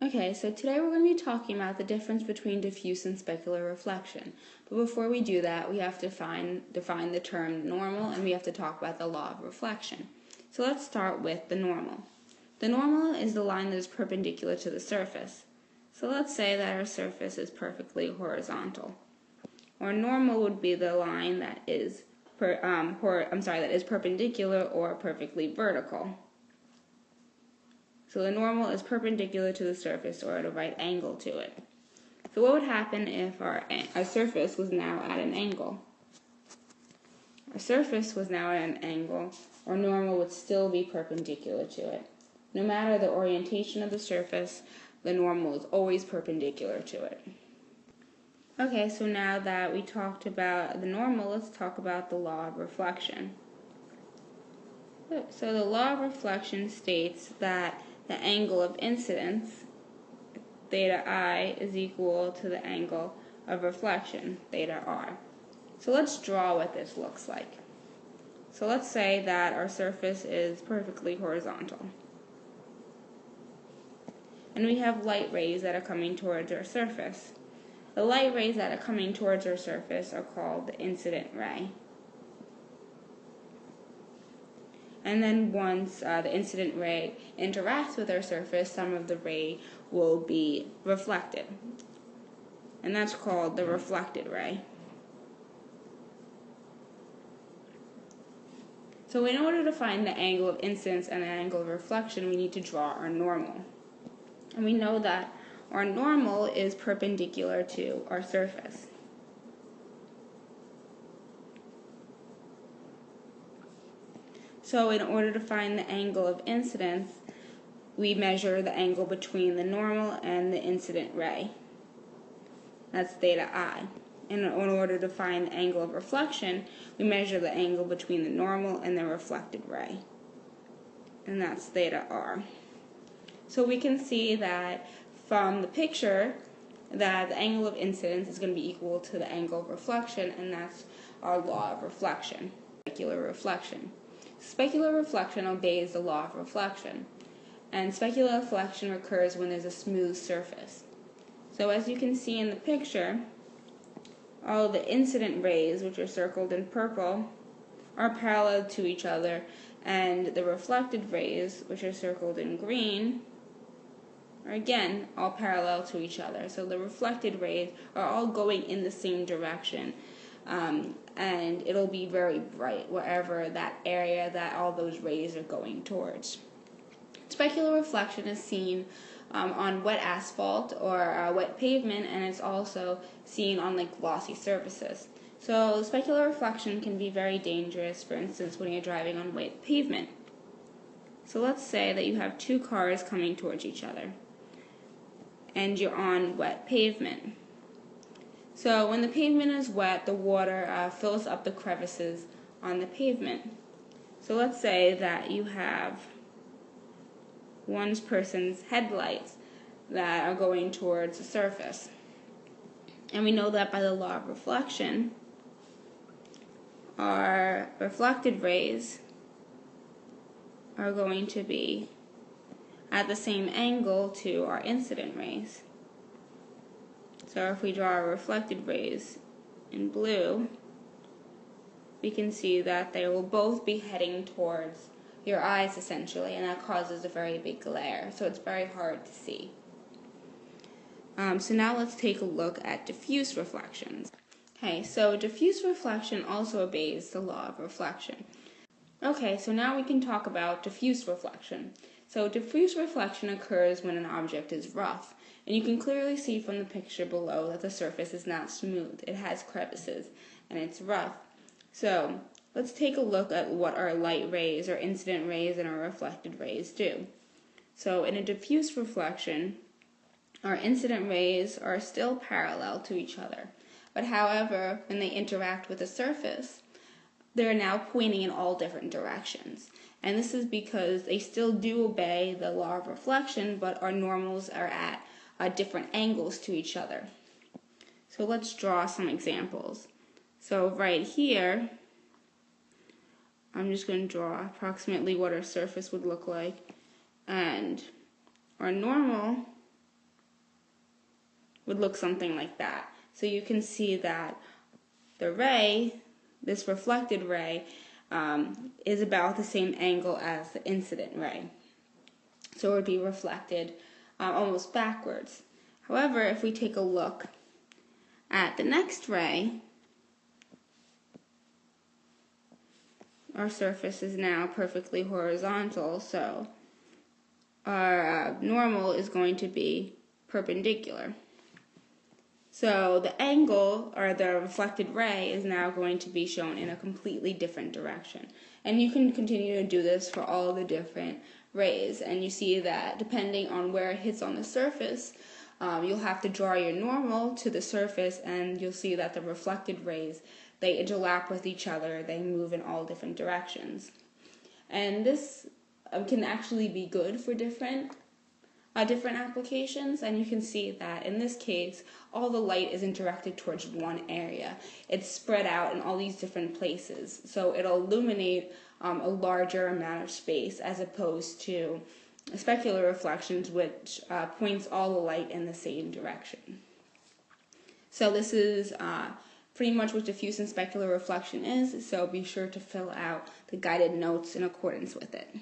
Okay, so today we're going to be talking about the difference between diffuse and specular reflection. But before we do that, we have to define the term normal, and we have to talk about the law of reflection. So let's start with the normal. The normal is the line that is perpendicular to the surface. So let's say that our surface is perfectly horizontal. Or normal would be the line that is perpendicular or perfectly vertical. So the normal is perpendicular to the surface or at a right angle to it. So what would happen if our surface was now at an angle? Our surface was now at an angle, our normal would still be perpendicular to it. No matter the orientation of the surface, the normal is always perpendicular to it. Okay, so now that we talked about the normal, let's talk about the law of reflection. So the law of reflection states that the angle of incidence, theta I, is equal to the angle of reflection, theta R. So let's draw what this looks like. So let's say that our surface is perfectly horizontal. And we have light rays that are coming towards our surface. The light rays that are coming towards our surface are called the incident ray. And then once the incident ray interacts with our surface, some of the ray will be reflected. And that's called the reflected ray. So in order to find the angle of incidence and the angle of reflection, we need to draw our normal. And we know that our normal is perpendicular to our surface. So in order to find the angle of incidence, we measure the angle between the normal and the incident ray. That's theta I. And in order to find the angle of reflection, we measure the angle between the normal and the reflected ray. And that's theta R. So we can see that from the picture that the angle of incidence is going to be equal to the angle of reflection, and that's our law of reflection, specular reflection. Specular reflection obeys the law of reflection, and specular reflection occurs when there's a smooth surface. So as you can see in the picture, all the incident rays, which are circled in purple, are parallel to each other, and the reflected rays, which are circled in green, are again all parallel to each other. So the reflected rays are all going in the same direction. And it'll be very bright wherever that area that all those rays are going towards. Specular reflection is seen on wet asphalt or wet pavement, and it's also seen on like glossy surfaces. So specular reflection can be very dangerous, for instance, when you're driving on wet pavement. So let's say that you have two cars coming towards each other, and you're on wet pavement. So when the pavement is wet, the water fills up the crevices on the pavement. So let's say that you have one person's headlights that are going towards the surface. And we know that by the law of reflection, our reflected rays are going to be at the same angle to our incident rays. So if we draw our reflected rays in blue, we can see that they will both be heading towards your eyes essentially, and that causes a very big glare, so it's very hard to see. So now let's take a look at diffuse reflections. Okay, so diffuse reflection also obeys the law of reflection. Okay, so now we can talk about diffuse reflection. So diffuse reflection occurs when an object is rough. And you can clearly see from the picture below that the surface is not smooth. It has crevices, and it's rough. So let's take a look at what our light rays, our incident rays, and our reflected rays do. So in a diffuse reflection, our incident rays are still parallel to each other. But however, when they interact with the surface, they're now pointing in all different directions. And this is because they still do obey the law of reflection, but our normals are at different angles to each other. So let's draw some examples. So right here, I'm just going to draw approximately what our surface would look like. And our normal would look something like that. So you can see that the ray, this reflected ray, is about the same angle as the incident ray. So it would be reflected almost backwards. However, if we take a look at the next ray, our surface is now perfectly horizontal, so our normal is going to be perpendicular. So the angle, or the reflected ray, is now going to be shown in a completely different direction. And you can continue to do this for all the different rays, and you see that depending on where it hits on the surface, you'll have to draw your normal to the surface, and you'll see that the reflected rays, they interlap with each other, they move in all different directions. And this can actually be good for different applications, and you can see that in this case all the light isn't directed towards one area. It's spread out in all these different places, so it'll illuminate a larger amount of space, as opposed to specular reflections, which points all the light in the same direction. So this is pretty much what diffuse and specular reflection is, so be sure to fill out the guided notes in accordance with it.